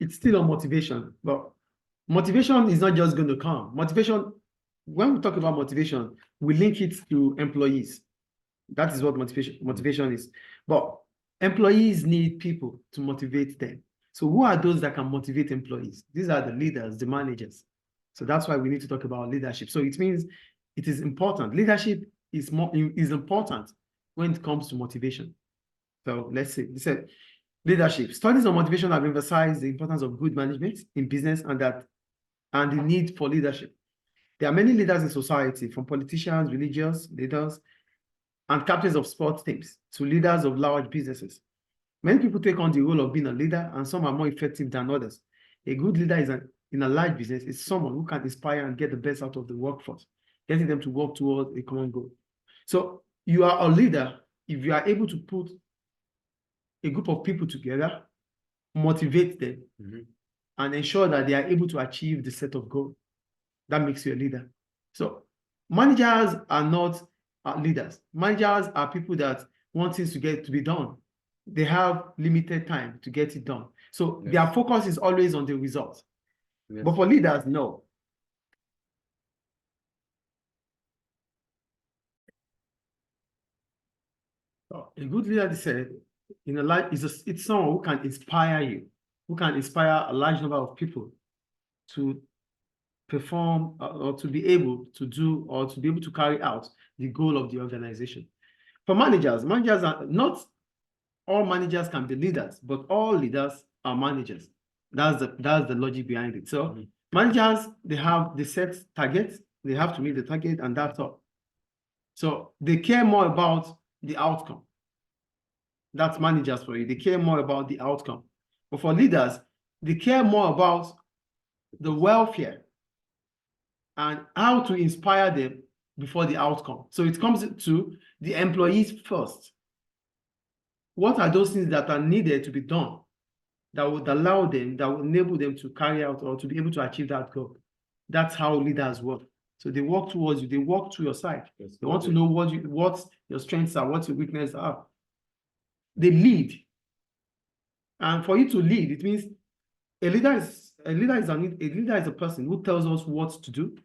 it's still on motivation, but motivation is not just going to come. Motivation, when we talk about motivation, we link it to employees. That is what motivation is. But employees need people to motivate them. So who are those that can motivate employees? These are the leaders, the managers. So that's why we need to talk about leadership. So it means it is important. Leadership is important when it comes to motivation. So let's see. Leadership. Studies on motivation have emphasized the importance of good management in business and the need for leadership. There are many leaders in society, from politicians, religious leaders, and captains of sports teams to leaders of large businesses. Many people take on the role of being a leader, and some are more effective than others. A good leader in a large business is someone who can inspire and get the best out of the workforce, getting them to work towards a common goal. So you are a leader if you are able to put a group of people together, motivate them, and ensure that they are able to achieve the set of goals. That makes you a leader. So managers are not leaders. Managers are people that want things to be done. They have limited time to get it done. So their focus is always on the results. But for leaders, no. So a good leader, they said, in a life it's someone who can inspire you, who can inspire a large number of people to perform or to be able to do or to be able to carry out the goal of the organization. For managers are not all managers can be leaders, but all leaders are managers. That's the logic behind it. So managers, they set targets, they have to meet the target, and that's all. So they care more about the outcome. That's managers for you. They care more about the outcome. But for leaders, they care more about the welfare and how to inspire them before the outcome. So it comes to the employees first. What are those things that are needed to be done that would allow them, that would enable them to carry out or to be able to achieve that goal? That's how leaders work. So they work towards you, they work to your side. They want to know what your strengths are, what your weaknesses are. They lead. And for you to lead, it means a leader is a person who tells us what to do,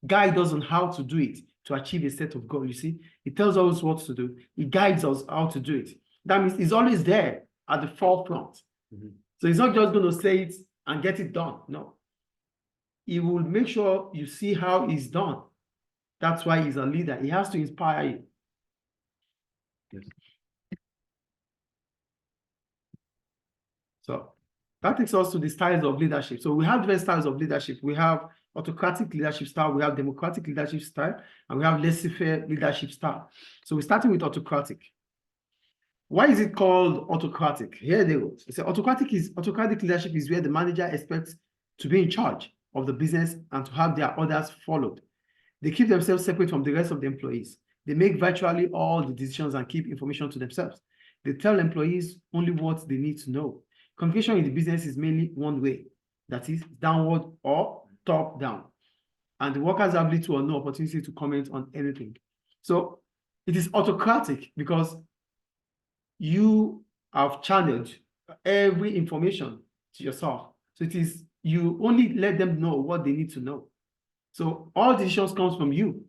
guides us on how to do it to achieve a set of goals. You see, he tells us what to do, he guides us how to do it. That means he's always there at the forefront. So he's not just going to say it and get it done. No. He will make sure you see how it's done. That's why he's a leader. He has to inspire you. Yes. So that takes us to the styles of leadership. So we have different styles of leadership. We have autocratic leadership style, we have democratic leadership style, and we have laissez-faire leadership style. So we're starting with autocratic. Why is it called autocratic? Here they go. So autocratic leadership is where the manager expects to be in charge of the business and to have their orders followed. They keep themselves separate from the rest of the employees. They make virtually all the decisions and keep information to themselves. They tell employees only what they need to know. Communication in the business is mainly one way, that is downward or top down. And the workers have little or no opportunity to comment on anything. So it is autocratic because you have channeled every information to yourself. So it is, you only let them know what they need to know. So all decisions comes from you.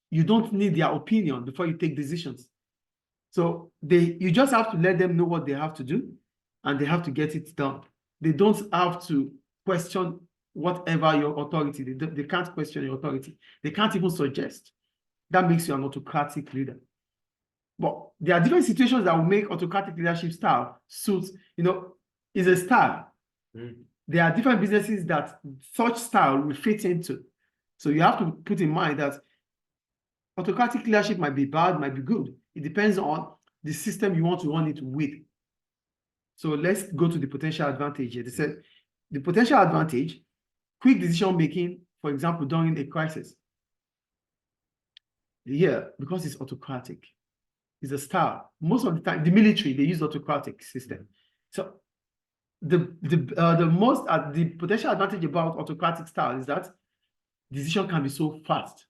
You don't need their opinion before you take decisions. So you just have to let them know what they have to do, and they have to get it done. They don't have to question whatever your authority. They can't question your authority. They can't even suggest. That makes you an autocratic leader. But there are different situations that will make autocratic leadership style suit, is a style. There are different businesses that such style will fit into. So you have to put in mind that autocratic leadership might be bad, might be good. It depends on the system you want to run it with. So let's go to the potential advantage here. They said the potential advantage, quick decision making, for example, during a crisis. Here, because it's autocratic, it's a style. Most of the time, the military, they use autocratic system. So the potential advantage about autocratic style is that decision can be so fast.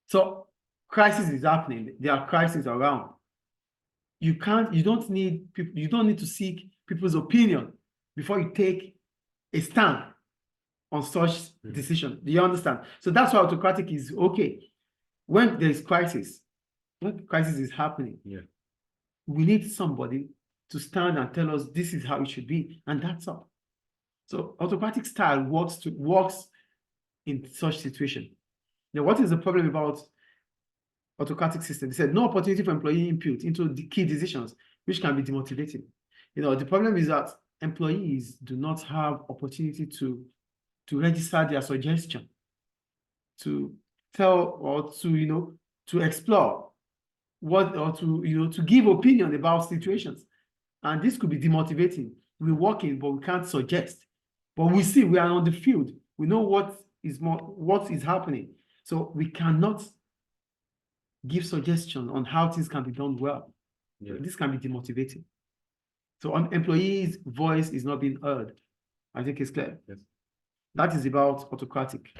So crisis is happening. There are crises around. You don't need to seek people's opinion before you take a stand on such decision. Do you understand? So that's why autocratic is okay. When there is crisis, when crisis is happening, we need somebody to stand and tell us this is how it should be, and that's all. So autocratic style works in such situation. Now, what is the problem about autocratic system? They said no opportunity for employee input into the key decisions, which can be demotivating. The problem is that employees do not have opportunity to register their suggestion, to tell or to explore what, or to give opinion about situations. And this could be demotivating. We're working, but we can't suggest. But we see we are on the field. We know what is happening. So we cannot give suggestion on how things can be done well. This can be demotivating. So an employee's voice is not being heard. I think it's clear. Yes. That is about autocratic.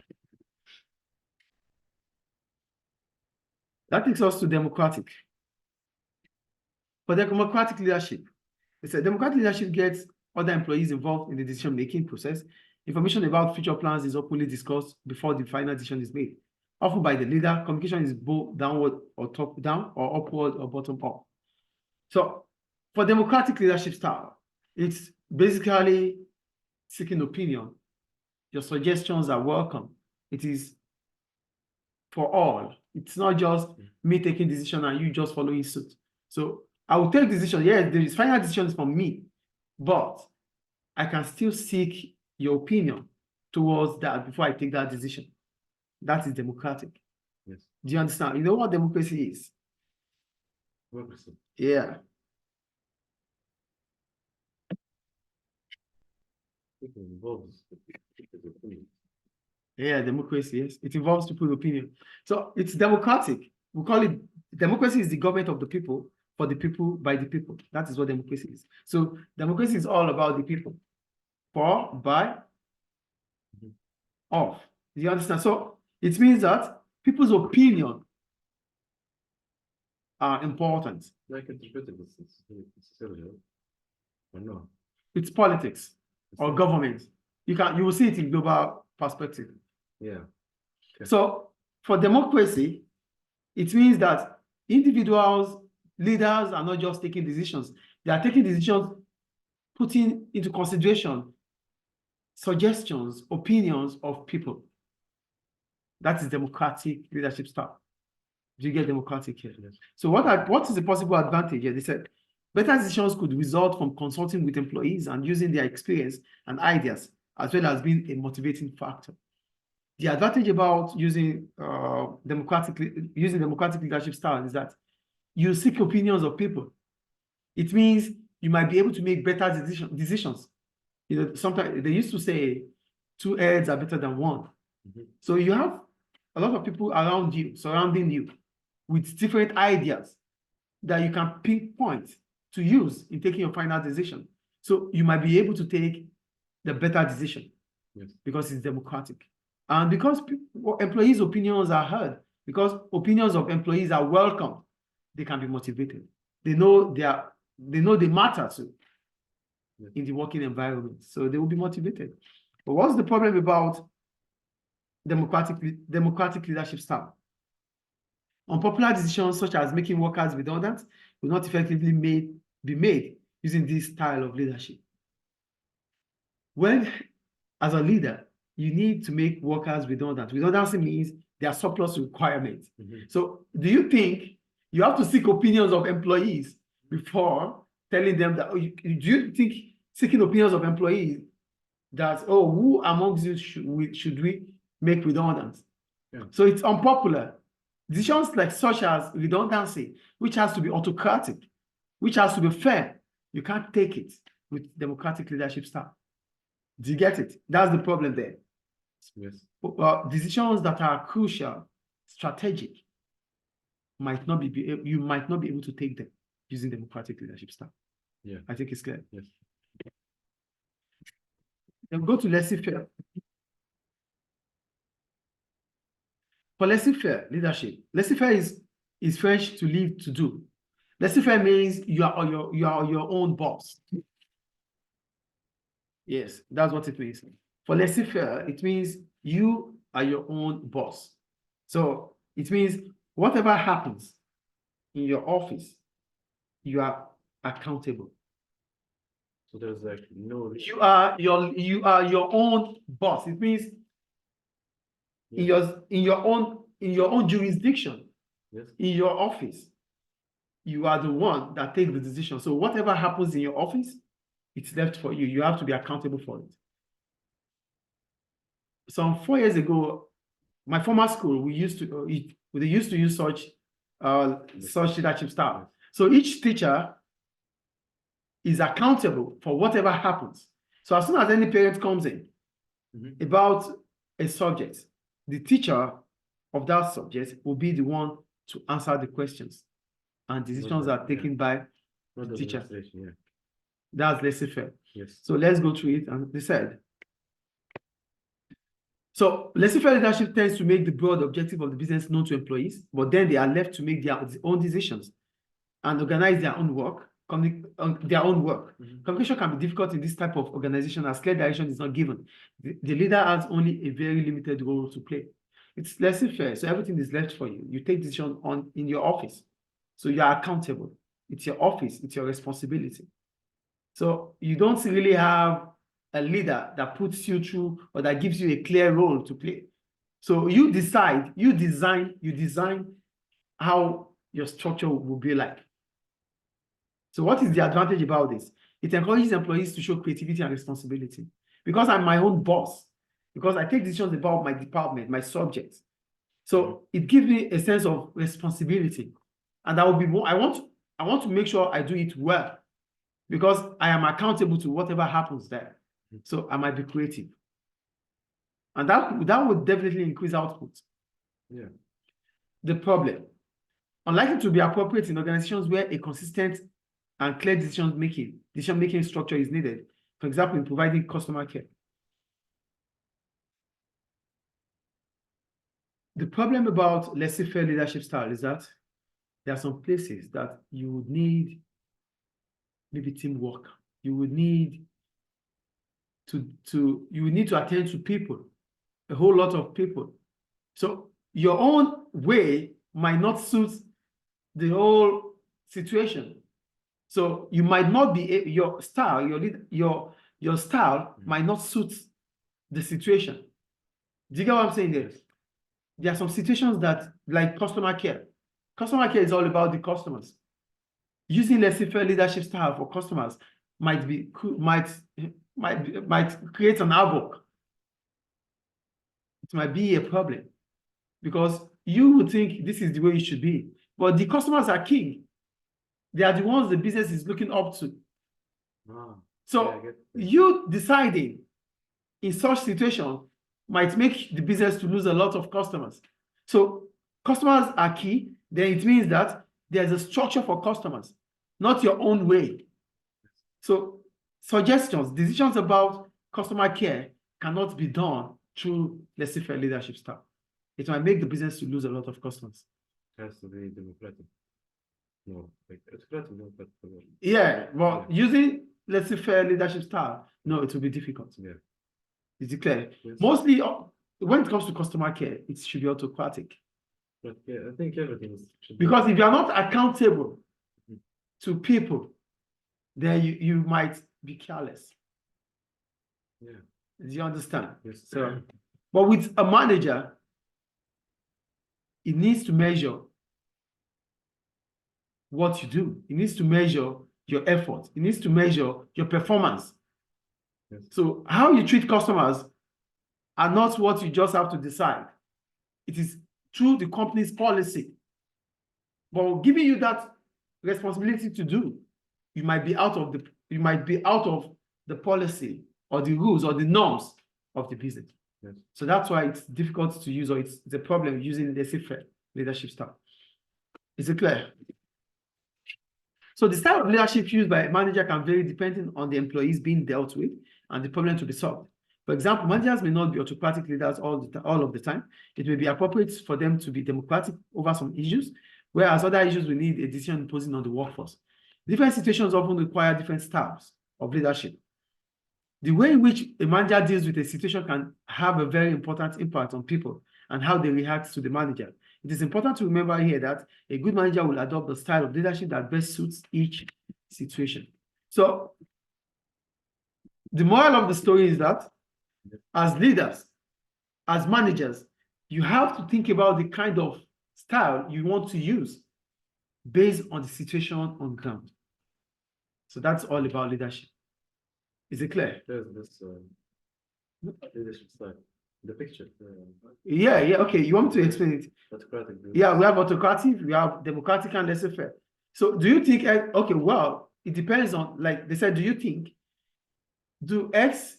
That takes us to democratic. For democratic leadership, it's a democratic leadership gets other employees involved in the decision-making process. Information about future plans is openly discussed before the final decision is made. Often by the leader, communication is both downward or top-down, or upward or bottom-up. So for democratic leadership style, it's basically seeking opinion. Your suggestions are welcome. It is for all. It's not just me taking decision and you just following suit. So I will take decision. Yes, there is final decisions from me, but I can still seek your opinion towards that before I take that decision. That is democratic. Yes. Do you understand? You know what democracy is? Democracy. Yeah. It involves people's opinion. Yeah, democracy, yes. It involves people's opinion. So it's democratic. We call it, democracy is the government of the people, for the people, by the people. That is what democracy is. So democracy is all about the people. For, by, of. Do you understand? So it means that people's opinion are important. Like it's necessarily, or no? It's politics or government. You will see it in global perspective. Yeah. Okay. So for democracy, it means that individuals, leaders are not just taking decisions. They are taking decisions, putting into consideration suggestions, opinions of people. That is democratic leadership style. Do you get democratic here? Yes. So what is the possible advantage here? They said better decisions could result from consulting with employees and using their experience and ideas, as well as being a motivating factor. The advantage about using democratic leadership style is that you seek opinions of people. It means you might be able to make better decisions. Sometimes they used to say 2 heads are better than 1. So you have a lot of people around you, surrounding you, with different ideas that you can pinpoint to use in taking your final decision. So you might be able to take the better decision. Yes. Because it's democratic. And because employees' opinions are heard, because opinions of employees are welcome, they can be motivated. They know they matter too in the working environment. So they will be motivated. But what's the problem about democratic leadership style? Unpopular decisions such as making workers redundant will not effectively be made using this style of leadership. When, as a leader, you need to make workers redundant. Redundancy means there are surplus requirements. So do you think you have to seek opinions of employees before telling them that, do you think seeking opinions of employees that, who amongst you should we make redundant? Yeah. So it's unpopular. Decisions such as redundancy, which has to be autocratic, which has to be fair, you can't take it with democratic leadership style. Do you get it? That's the problem there. Yes. Decisions that are crucial, strategic, you might not be able to take them using democratic leadership style. Yeah. I think it's clear. Yes. Then go to laissez-faire. For laissez-faire leadership, laissez-faire is French to leave to do. Laissez-faire means you are your own boss. Yes, that's what it means. For laissez-faire, it means you are your own boss. So it means whatever happens in your office, you are accountable. So there's like no. You are your own boss. It means in your own jurisdiction, Yes. in your office, you are the one that takes the decision. So whatever happens in your office, it's left for you. You have to be accountable for it. Some 4 years ago, my former school, they used to use such leadership style. So each teacher is accountable for whatever happens. So as soon as any parent comes in about a subject, the teacher of that subject will be the one to answer the questions, and decisions are taken by the teacher. Yeah. That's laissez-faire. Yes. So let's go through it. And they said, so laissez-faire leadership tends to make the broad objective of the business known to employees, but then they are left to make their own decisions and organize their own work. Communication can be difficult in this type of organization as clear direction is not given. The leader has only a very limited role to play. It's laissez-faire, so everything is left for you. You take decision in your office, so you are accountable. It's your office, it's your responsibility. So you don't really have a leader that puts you through or that gives you a clear role to play. So you decide, you design how your structure will be like. So what is the advantage about this? It encourages employees to show creativity and responsibility. Because I'm my own boss, because I take decisions about my department, my subjects. So it gives me a sense of responsibility. And I will be more, I want to make sure I do it well, because I am accountable to whatever happens there. So I might be creative. And that would definitely increase output. Yeah. The problem, unlikely to be appropriate in organizations where a consistent and clear decision-making structure is needed. For example, in providing customer care. The problem about laissez-faire leadership style is that there are some places that you would need maybe teamwork. You would need to attend to people, a whole lot of people. So your own way might not suit the whole situation. So you might not be your style might not suit the situation. Do you get what I'm saying there? There are some situations that, like customer care. Customer care is all about the customers. Using laissez-faire leadership style for customers might create an havoc. It might be a problem because you would think this is the way it should be, but the customers are king. They are the ones the business is looking up to. So you deciding in such situation might make the business to lose a lot of customers. So customers are key. Then it means that there's a structure for customers, not your own way. So decisions about customer care cannot be done through laissez-faire leadership style. It might make the business to lose a lot of customers. It has to be democratic. No, like democratic. Yeah, but using laissez-faire leadership style, no, it will be difficult. Yeah. Is it clear? Yes. Mostly, when it comes to customer care, it should be autocratic. But yeah, I think everything should be. Because if you are not accountable to people, then you might be careless. Yeah. Do you understand? Yes. So, but with a manager, it needs to measure what you do. It needs to measure your effort. It needs to measure your performance. Yes. So how you treat customers are not what you just have to decide. It is through the company's policy. But giving you that responsibility to do, you might be out of the policy or the rules or the norms of the business. Yes. So that's why it's difficult to use, or it's the problem using laissez-faire leadership style. Is it clear? So the style of leadership used by a manager can vary depending on the employees being dealt with and the problem to be solved. For example, managers may not be autocratic leaders all of the time. It may be appropriate for them to be democratic over some issues, whereas other issues will need a decision imposing on the workforce. Different situations often require different styles of leadership. The way in which a manager deals with a situation can have a very important impact on people and how they react to the manager. It is important to remember here that a good manager will adopt the style of leadership that best suits each situation. So the moral of the story is that as leaders, as managers, you have to think about the kind of style you want to use based on the situation on ground. So that's all about leadership. Is it clear? There's this leadership style. The picture. Yeah, okay. You want me to explain it? Autocratic. Yeah, we have autocratic, we have democratic and laissez-faire. So do you think, okay, well, it depends on, like they said, do you think, do X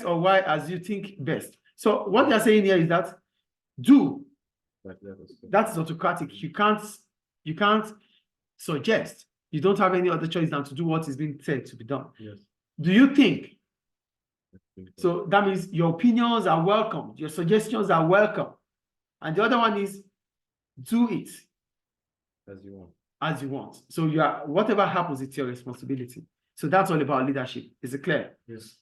or Y as you think best? So what they're saying here is that do, that is autocratic. You can't suggest. You don't have any other choice than to do what is being said to be done. Yes. Do you think? So that means your opinions are welcome, your suggestions are welcome. And the other one is do it as you want. As you want. So whatever happens, it's your responsibility. So that's all about leadership. Is it clear? Yes.